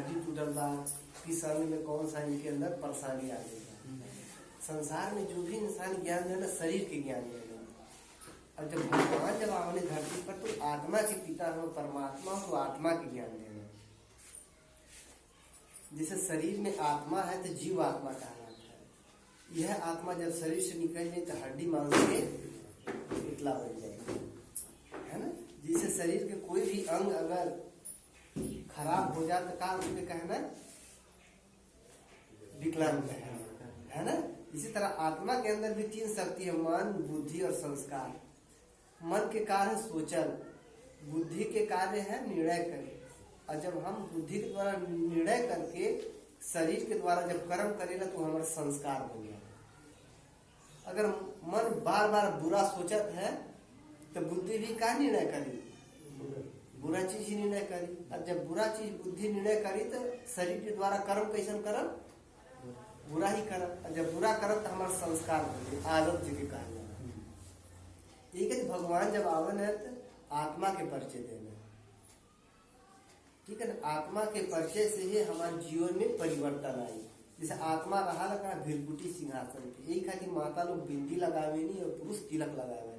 हड्डी टूटल बा, किस अंग में कौन सा इनके अंदर परेशानी आ गई है। संसार में जो भी इंसान ज्ञान देना शरीर के ज्ञान देना। और जब भगवान जब आपने धरती पर तो आत्मा के पिता हो, परमात्मा तो आत्मा के ज्ञान देना। जैसे शरीर में आत्मा है तो जीव आत्मा कहलाता है। यह आत्मा जब शरीर से निकल जाए तो हड्डी मांस के पुतला बन जाएगा, है ना। जैसे शरीर के कोई भी अंग अगर खराब हो जाए तो क्या उसमें कहना विकलांग है ना। इसी तरह आत्मा के अंदर भी तीन शक्ति है, मन, बुद्धि और संस्कार। मन के कार्य सोचल, बुद्धि के कार्य है निर्णय करे। और जब हम बुद्धि के द्वारा निर्णय करके शरीर के द्वारा जब कर्म करेला तो हमारा संस्कार बन गया। अगर मन बार बार बुरा सोचत है तो बुद्धि भी क्या निर्णय करी, बुरा चीज ही निर्णय करी। और जब बुरा चीज बुद्धि निर्णय करी तो शरीर के द्वारा कर्म कैसन करम, बुरा ही करम। और जब बुरा करम तो हमारा संस्कार बने, आदत जी के कहना। ठीक है, भगवान जब आवन है तो आत्मा के परिचय देना, ठीक है ना। आत्मा के परिचय से ही हमारे जीवन में परिवर्तन आई। जैसे आत्मा रहा लगा भीरकुटी सिंहासन पे, यही खातिर माता लोग बिंदी लगावे नहीं और पुरुष तिलक लगावे नहीं।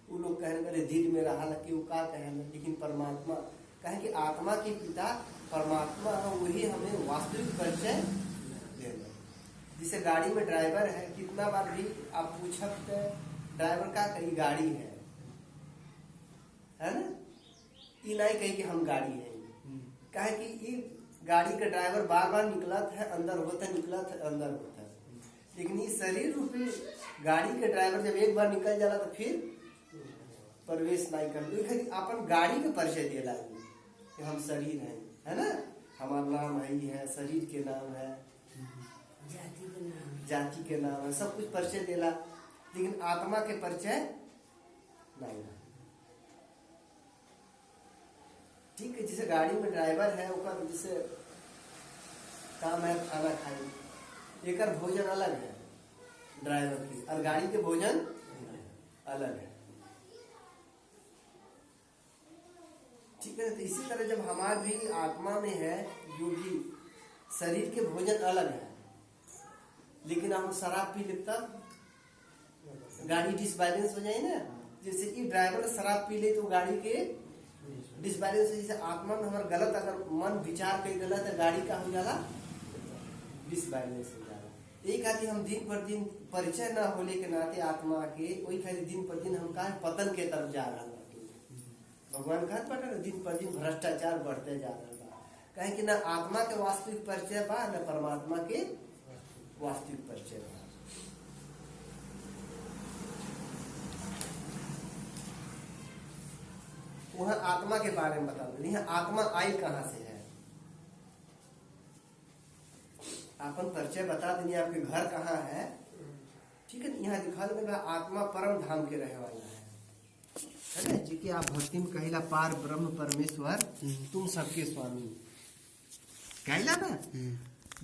वो लोग कहने करे दिल में रहा लगे वो का कहना, लेकिन परमात्मा कहे कि आत्मा के पिता परमात्मा वही हमें वास्तविक परिचय देना। जैसे गाड़ी में ड्राइवर है, कितना बार भी आप पूछते ड्राइवर का कहीं गाड़ी है ना, ये नहीं कही कि हम गाड़ी है। कहे कि ये गाड़ी का ड्राइवर बार बार निकलत है अंदर होता है, निकलत है अंदर होता है, लेकिन ये शरीर रूपी गाड़ी के ड्राइवर जब एक बार निकल जाला तो फिर प्रवेश नहीं कर। अपन गाड़ी के परिचय दिला कि हम शरीर हैं, है ना, हमारा नाम है, है शरीर के नाम है, जाति के नाम है, सब कुछ परिचय दिला, लेकिन आत्मा के परिचय नहीं। ठीक है, जैसे गाड़ी में ड्राइवर है उसका जैसे काम है खाना खाई, एक भोजन अलग है ड्राइवर की और गाड़ी के भोजन अलग है। ठीक है, तो इसी तरह जब हमारे भी आत्मा में है जो भी शरीर के भोजन अलग है, लेकिन हम शराब पी लेता गाड़ी डिसबैलेंस हो जाए ना। जैसे कि ड्राइवर शराब पी ले तो गाड़ी के डिसबैलेंस। जैसे आत्मा में हमारा गलत अगर मन विचार कर गलत है, गाड़ी का हो जाला डिसबैलेंस हो जाला। एक खातिर हम दिन पर दिन परिचय न होने के नाते आत्मा के, वही खातिर दिन पर दिन हम कहा पतन के तरफ जा रहा है। भगवान कहा पता दिन पर दिन भ्रष्टाचार बढ़ते जा रहा है, कहे कि ना आत्मा के वास्तविक परिचय बा न परमात्मा के वास्तविक परिचय बा। वह आत्मा के बारे में बता दो, आत्मा आई कहां से है, अपन परिचय बता देंगे, आपके घर कहाँ है। ठीक है, यहाँ दिखा देगा आत्मा परम धाम के रहे वाला है ना, जी कि आप भक्ति में कहिला पार ब्रह्म परमेश्वर तुम सबके स्वामी कहला ना।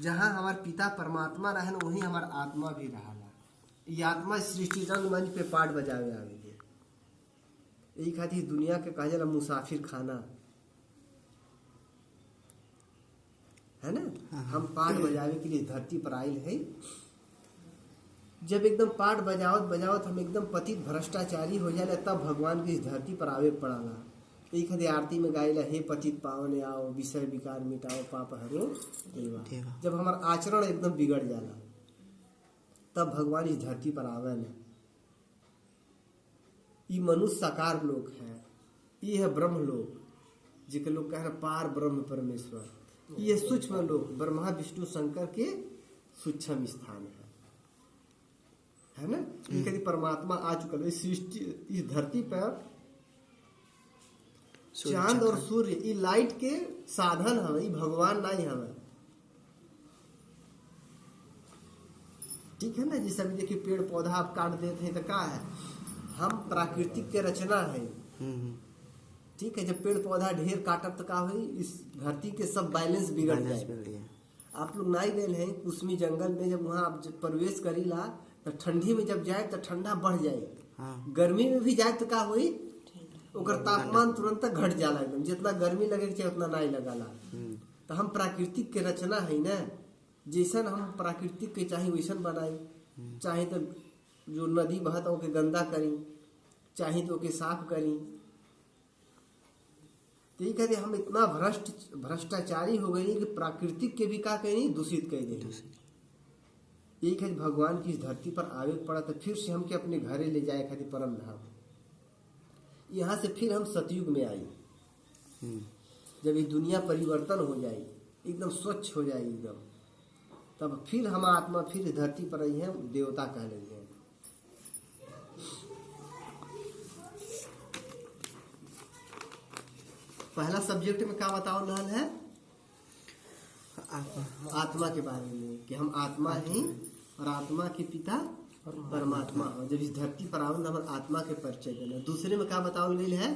जहाँ हमारे पिता परमात्मा रहे ना वही हमारा आत्मा भी रहा। ये आत्मा सृष्टि रंग मंच पे पाठ बजावे आवे, यही खातिर दुनिया के कहा जाला मुसाफिर खाना है ना। हम पाठ बजावे के लिए धरती पर आयल है। जब एकदम पाठ बजावत बजावत हम एकदम पतित भ्रष्टाचारी हो जाए तब भगवान की इस धरती पर आवे पड़ाला। यही खातिर आरती में गाइला हे पतित पावन आओ, विषय विकार मिटाओ, पाप हरो देवा। जब हमारा आचरण एकदम बिगड़ जाला तब भगवान इस धरती पर आवे ना। ये मनुष्य साकार लोक है, ये है ब्रह्म लोक, जिसके लोग कह रहे पार ब्रह्म परमेश्वर। ये सूक्ष्म लोक ब्रह्मा विष्णु शंकर के सूक्ष्म स्थान है ना। कभी परमात्मा आ चुका है सृष्टि इस धरती पर। चांद और सूर्य ये लाइट के साधन हमें, ये भगवान नहीं हमें। ठीक है ना, जैसे अभी देखिए पेड़ पौधा आप काट देते हैं तो क्या है, हम प्राकृतिक के रचना है। ठीक है, जब पेड़ पौधा ढेर काटब तो क्या हुई, इस धरती के सब बैलेंस बिगड़ जाए। आप लोग नहीं गए हैं कुसमी जंगल में, जब वहाँ आप प्रवेश करीला तो ठंडी में जब जाए तो ठंडा बढ़ जाए। गर्मी में भी जाए तो क्या हुई, ओकर तापमान तुरंत घट जाला एकदम, जितना गर्मी लगे चाहिए उतना नहीं लगाला। तो हम प्राकृतिक के रचना है ना, जैसन हम प्राकृतिक के चाहे वैसन बनाई, चाहे तो जो नदी बहत ओके गंदा करी, चाहे तो ओके साफ करी। तो ये कहते हम इतना भ्रष्टाचारी हो गई कि प्राकृतिक के भी का कहीं दूषित कर दे। एक है भगवान की इस धरती पर आवे पड़ा तो फिर से हमके अपने घरे ले जाए खातिर परम धाम। यहाँ से फिर हम सतयुग में आई, जब ये दुनिया परिवर्तन हो जाए, एकदम स्वच्छ हो जाए एकदम, तब फिर हम आत्मा फिर धरती पर आई है, देवता कह लेंगे। पहला सब्जेक्ट में क्या बताओ रहल है? आत्मा के बारे में कि हम आत्मा हैं और आत्मा के पिता परमात्मा हो। जब इस धरती पर आओ हम आत्मा के परिचय देना। दूसरे में क्या बताओ गई है?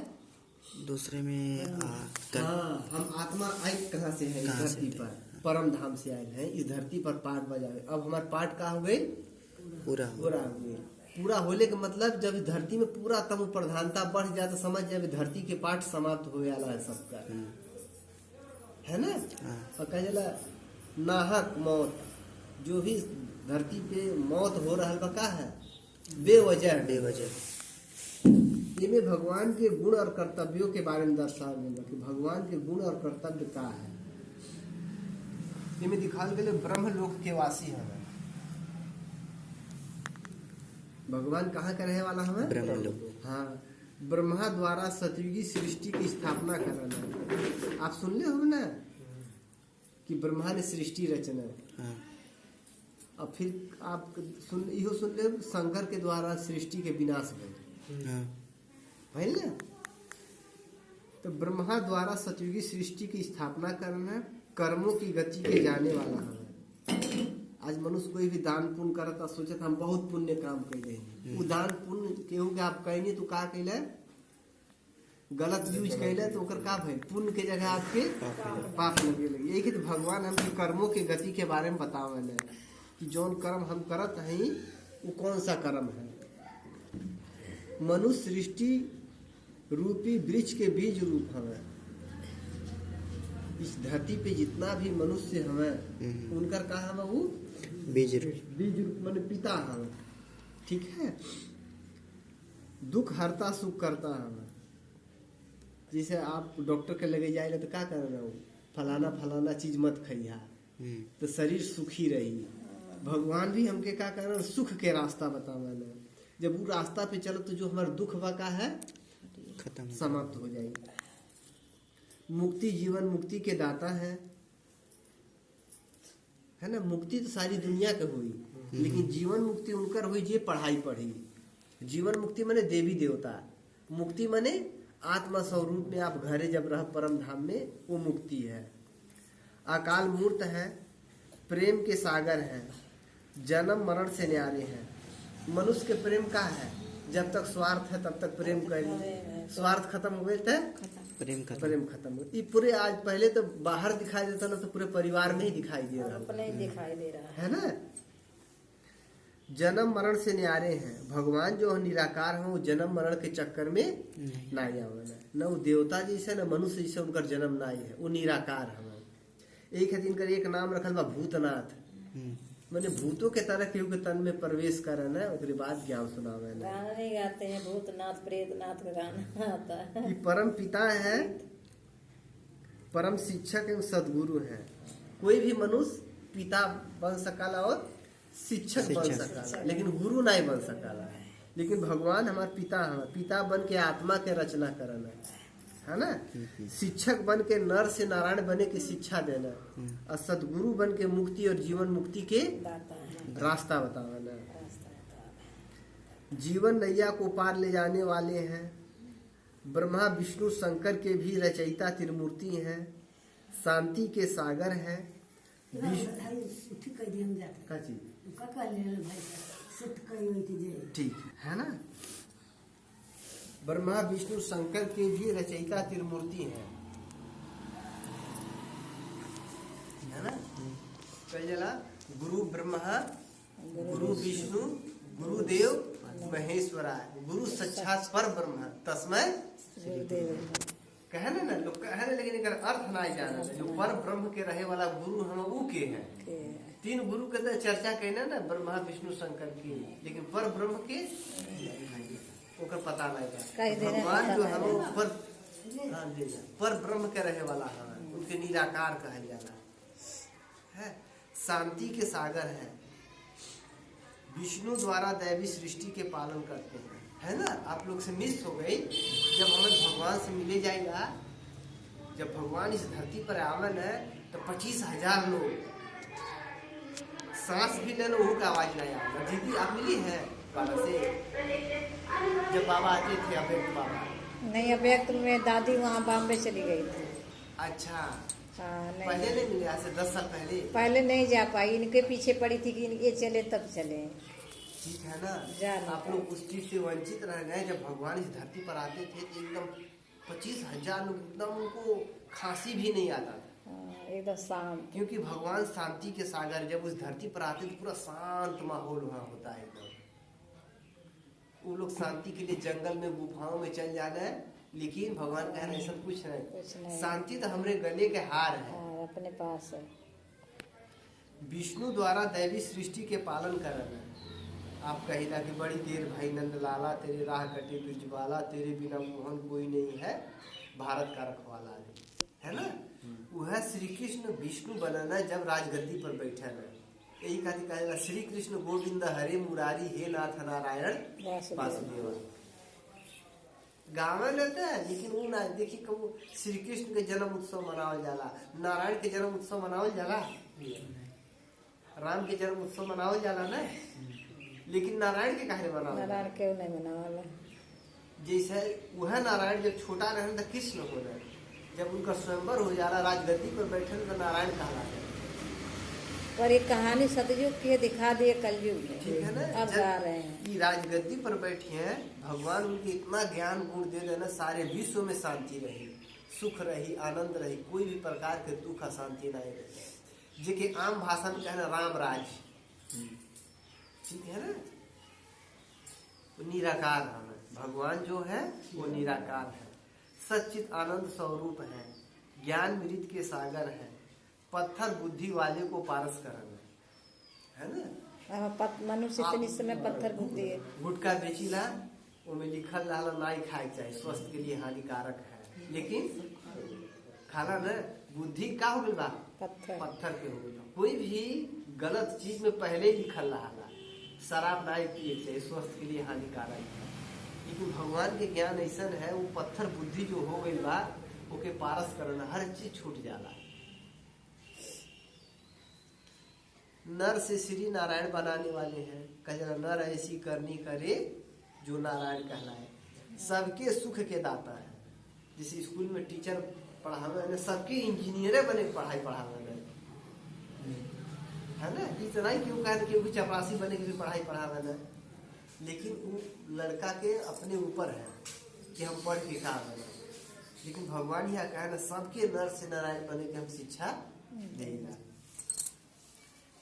दूसरे में हम आत्मा आई कहाँ से है? इस धरती पर परम धाम से आए हैं, इस धरती पर पाठ बजावे। अब हमारे पाठ का हो गई पूरा हो गई। पूरा होने का मतलब जब धरती में पूरा तम प्रधानता बढ़ जाए तो समझ जाए धरती के पाठ समाप्त होने वाला है सबका, है ना। और कह जाला नाहक मौत, जो भी धरती पे मौत हो रहा है का है बेवजह। ये भगवान के गुण और कर्तव्यों के बारे में दर्शाया गया कि भगवान के गुण और कर्तव्य का है। ये दिखाल गए ब्रह्मलोक के वासी है। भगवान कहाँ का रहे वाला हमें? ब्रह्मलोक। हाँ, ब्रह्मा द्वारा सतयुगी सृष्टि की स्थापना करना। आप सुन ले हो ना कि ब्रह्मा ने सृष्टि रचना। हाँ। अब फिर आप सुन ले शंकर के द्वारा सृष्टि के विनाश भइल। हाँ। भइल ना। तो ब्रह्मा द्वारा सतयुगी सृष्टि की स्थापना करना, कर्मों की गति के जाने वाला है। आज मनुष्य कोई भी दान पुण्य करता सोचता हम बहुत पुण्य काम कैले, वो दान पुण्य केहू के आप कहनी तो का कैले गलत यूज कैले तो ओकर का भइल? पुण्य के जगह आपके पाप लगे लगे। यही तो भगवान हमके कर्मों के गति के बारे में बतावे कि जौन कर्म हम करत हैं वो कौन सा कर्म है। मनुष्य सृष्टि रूपी वृक्ष के बीज रूप हमें। इस धरती पे जितना भी मनुष्य हमें उनकर कहा हमें वो बीज रूप माने पिता हमें। ठीक है, दुख हरता सुख करता हमें। जैसे आप डॉक्टर के लगे जाए तो क्या करना हो, फलाना चीज मत खइहा तो शरीर सुखी रही। भगवान भी हमके क्या करना, सुख के रास्ता बतावाना। जब वो रास्ता पे चलो तो जो हमारा दुख बका है खत्म समाप्त हो जाएगी। मुक्ति जीवन मुक्ति के दाता है ना। मुक्ति तो सारी दुनिया के हुई, लेकिन जीवन मुक्ति उनकर हुई जे पढ़ाई पढ़ी। जीवन मुक्ति माने देवी देवता, मुक्ति माने आत्मा स्वरूप में आप घरे जब रह परम धाम में, वो मुक्ति है। अकाल मूर्त है, प्रेम के सागर है, जन्म मरण से न्यारे है। मनुष्य के प्रेम का है, जब तक स्वार्थ है तब तक प्रेम करें। स्वार्थ खत्म हो गए थे प्रेम खत्म हो। ये पूरे आज पहले तो बाहर दिखाई देता ना, तो पूरे परिवार में ही दिखाई दे रहा है ना। जन्म मरण से न्यारे हैं। भगवान जो निराकार है वो जन्म मरण के चक्कर में नहीं आवे ना। वो देवता जैसे ना मनुष्य जैसे उनका जन्म नहीं है, वो निराकार है। एक है जिनका एक नाम रखल बा भूतनाथ, मैंने भूतों के तरह केहू के तन में प्रवेश करना है, उसके बाद ज्ञान सुनावे ना। गाना नहीं गाते हैं, भूतनाथ प्रेतनाथ का गाना आता है। ये परम पिता है, परम शिक्षक एवं सदगुरु है। कोई भी मनुष्य पिता बन सकला और शिक्षक बन सकला, लेकिन गुरु नहीं बन सकला। लेकिन भगवान हमारे पिता है, पिता बन के आत्मा के रचना करना है ना। शिक्षक बन के नर से नारायण बने की शिक्षा देना, और सदगुरु बन के मुक्ति और जीवन मुक्ति के रास्ता बताना। जीवन नैया को पार ले जाने वाले हैं। ब्रह्मा विष्णु शंकर के भी रचयिता त्रिमूर्ति हैं, शांति के सागर है। ठीक है ना। ब्रह्मा विष्णु शंकर के भी रचयिता त्रिमूर्ति है ना। कहिला गुरु ब्रह्मा गुरु विष्णु गुरुदेव महेश्वरा। गुरु साक्षात पर ब्रह्म तस्मै कहने ना लोग कहने, लेकिन एकर अर्थ ना जाने। जो पर ब्रह्म के रहे वाला गुरु हम ऊ के हैं। तीन गुरु के तो चर्चा कहना ना, ब्रह्मा विष्णु शंकर की, लेकिन पर ब्रह्म के ओकर पता नहीं था। भगवान जो हम पर ब्रह्म के रहे वाला है, उनके निराकार कहल जाला है, शांति के सागर है, विष्णु द्वारा दैवी सृष्टि के पालन करते हैं, है ना। आप लोग से मिस हो गई, जब हमें भगवान से मिले जाएगा, जब भगवान इस धरती पर आवन है तो 25,000 लोग सांस भी ले लो, का आवाज नहीं आएगा। दीदी आप मिली है बाबा से? जब बाबा आते थे अव्यक्त बाबा? नहीं, अव्यक्त में दादी वहाँ बॉम्बे चली गई थी। अच्छा, हाँ, नहीं पहले नहीं मिले, आज से 10 साल पहले? पहले नहीं जा पाई, इनके पीछे पड़ी थी कि ये चले तब चले। ठीक है ना। जाना आप लोग उस चीज से वंचित रह गए। जब भगवान इस धरती पर आते थे तो एकदम 25,000 लोग, एकदम उनको खांसी भी नहीं आता था, एकदम शांत। क्योंकि भगवान शांति के सागर जब उस धरती पर आते तो पूरा शांत माहौल वहाँ होता है एकदम। वो लोग शांति के लिए जंगल में गुफाओं में चल जाना है, लेकिन भगवान कह रहे हैं सब कुछ नहीं, शांति तो हमरे गले के हार है, अपने पास है। विष्णु द्वारा दैवी सृष्टि के पालन करना। आप कहिला कि बड़ी देर भाई नंद लाला, तेरे राह कटे ब्रिजवाला, तेरे बिना मोहन कोई नहीं है, भारत का रखवाला है ना। वह श्री कृष्ण विष्णु बनना जब राजगद्दी पर बैठे न, यही खातिर कहेगा श्री कृष्ण गोविंद हरे मुरारी, हे नाथ नारायण वासुदेव। गाँव लेते हैं, लेकिन वो ना देखी कब श्री कृष्ण के जन्म उत्सव मनावल जाला, नारायण के जन्म उत्सव मनावल जाला, राम के जन्म उत्सव मनावल जाला ना, लेकिन नारायण के काहे मनावल? नारायण क्यों नहीं मनावल? जैसे वह नारायण जब छोटा रहे तो कृष्ण हो रहे, जब उनका स्वयंवर हो जाला, राजगद्दी पर बैठे तो नारायण कहलाते। पर एक कहानी सतयुग की दिखा दिए कलयुग में, ठीक है ना। अब जा रहे हैं राजगद्दी पर बैठे हैं, भगवान उनके इतना ज्ञान गुण दे देना, सारे विश्व में शांति रही, सुख रही, आनंद रही, कोई भी प्रकार के दुख अशांति नहीं रही, जेके आम भाषा में कहना राम राज, ठीक है ना। निराकार है भगवान, जो है वो निराकार है, सच्चित आनंद स्वरूप है, ज्ञान मृत के सागर है, पत्थर बुद्धि वाले को पारस करना, है ना। मनुष्य इतनी समय पत्थर बुद्धि है। गुटखा बेचीला, उनमें लिखल रहा नहीं खाए चाहिए, स्वास्थ्य के लिए हानिकारक है, लेकिन खाना न बुद्धि का हो गया पत्थर के हो गया। कोई भी गलत चीज में पहले ही लिखल रहा, शराब नहीं पिए चाहिए, स्वास्थ्य के लिए हानिकारक है, लेकिन भगवान के ज्ञान ऐसा है, वो पत्थर बुद्धि जो हो गई बा ओके पारस करना, हर चीज छूट जाला। नर से श्री नारायण बनाने वाले हैं, कह नर ऐसी करनी करे जो नारायण कहलाए, सबके सुख के दाता है। जैसे स्कूल में टीचर पढ़ावे, सबके इंजीनियर बने पढ़ाई पढ़ावे है ना। इतना ही क्यों कहते कि चपरासी बने की पढ़ाई पढ़ावे ना, लेकिन वो लड़का के अपने ऊपर है कि हम पढ़ के का बने, लेकिन भगवान यह कहना सबके नर से नारायण बने की हम शिक्षा देगा।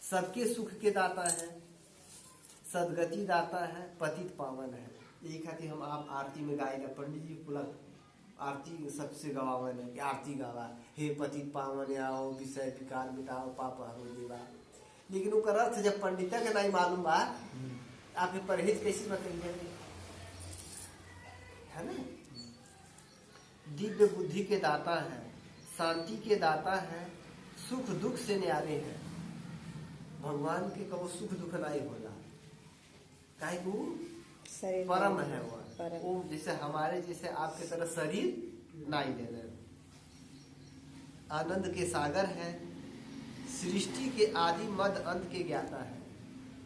सबके सुख के दाता है, सदगति दाता है, पतित पावन है। यही खातिर हम आप आरती में गाएगा, पंडित जी पुलक आरती सबसे गवावन है कि आरती गावा, हे पतित पावन आओ, विषय विकार मिटाओ, पाप हरो देवा। लेकिन उसका अर्थ जब पंडित के नहीं मालूम बा, आपके परहेज कैसे बताइए, है ना। दिव्य बुद्धि के दाता है, शांति के दाता है, सुख दुख से न्यारे हैं। भगवान के कबो सुख दुख नहीं होला, काहे को परम है वो जैसे हमारे जैसे आपके तरह शरीर नहीं ले रहे। आनंद के सागर है, सृष्टि के आदि मध्य अंत के ज्ञाता है।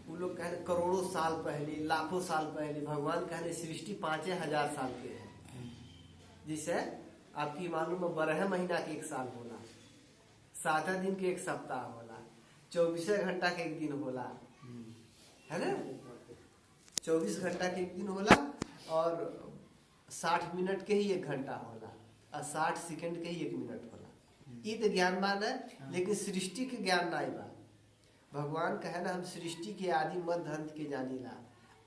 वो लोग कह रहे करोड़ों साल पहले, लाखों साल पहले, भगवान कह रहे सृष्टि 5,000 साल के है। जैसे आपकी मालूम है 12 महीना के एक साल होला, 7 दिन के एक सप्ताह होला, 24 घंटा के एक दिन होला, है ना। 24 घंटा के एक दिन होला और 60 मिनट के ही 1 घंटा होला और 60 सेकंड के ही 1 मिनट होला। ये तो ज्ञानवान है, लेकिन सृष्टि के ज्ञान नहीं बा। भगवान कहे ना हम सृष्टि के आदि मध्य अंत के जानीला।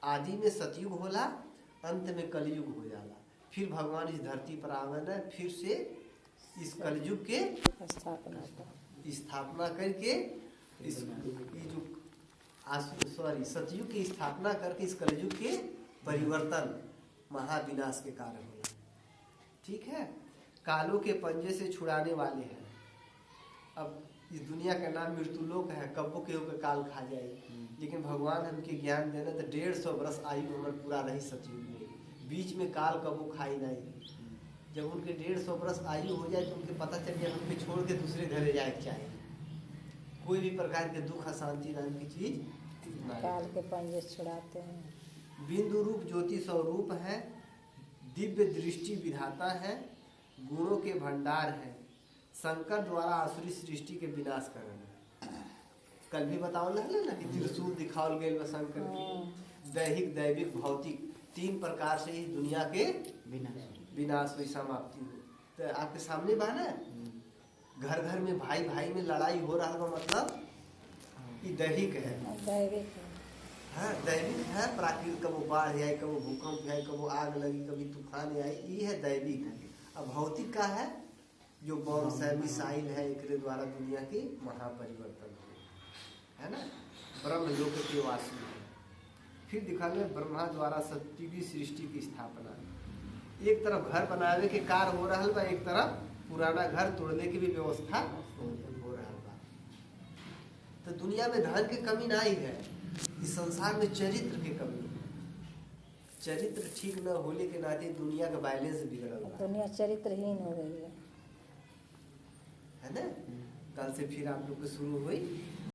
आदि में सतयुग होला, अंत में कलयुग हो जाला, फिर भगवान इस धरती पर आवन है, फिर से इस कलयुग के स्थापना करके इस ये जो सतयुग की स्थापना करके इस कलयुग के परिवर्तन महाविनाश के कारण होला। ठीक है, कालों के पंजे से छुड़ाने वाले हैं। अब इस दुनिया का नाम मृत्युलोक है, कब्बो के होकर काल खा जाए, लेकिन भगवान हमके ज्ञान देना तो 150 वर्ष आयु हमर पूरा रही सतयुग में, बीच में काल कब्बो खाई नहीं। जब उनके 150 वर्ष आयु हो जाए तो उनके पता चल जाए हमके छोड़ के दूसरे घरे जाए के चाहे, कोई भी प्रकार के दुख अशांति नाम की चीज काल के पंजे छुड़ाते हैं। बिंदु रूप ज्योति स्वरूप है, दिव्य दृष्टि विधाता है, गुणों के भंडार है, शंकर द्वारा आसुरी सृष्टि के विनाश करना। कल भी बताओ ना कि त्रिशूल दिखाओल गए शंकर के, दैहिक दैविक भौतिक 3 प्रकार से ही दुनिया के विनाश हुई, समाप्ति हुई। तो आपके सामने बा ना, घर घर में भाई भाई में लड़ाई हो रहा है, मतलब ये दैहिक है। हाँ, दैविक है, प्राकृतिक, कबो बाढ़ आए, कबो भूकंप आए, कबो आग लगी, कभी तूफान आए, ये है दैविक। अब भौतिक का है जो बॉम्ब है, मिसाइल है, एक द्वारा दुनिया के महापरिवर्तन है ना, ब्रह्म लोक के वासी है। फिर दिखा गया ब्रह्मा द्वारा सत्य की सृष्टि की स्थापना। एक तरफ घर बनावे के कार्य हो रहा बा, एक तरफ पुराना घर तोड़ने की भी व्यवस्था हो रहा बा। तो दुनिया में धन की कमी नहीं है, इस संसार में चरित्र की कमी है। चरित्र ठीक न होने के नाते दुनिया का बैलेंस बिगड़ रहा है, दुनिया चरित्रहीन हो गई है ना। कल से फिर आप लोग को शुरू हुई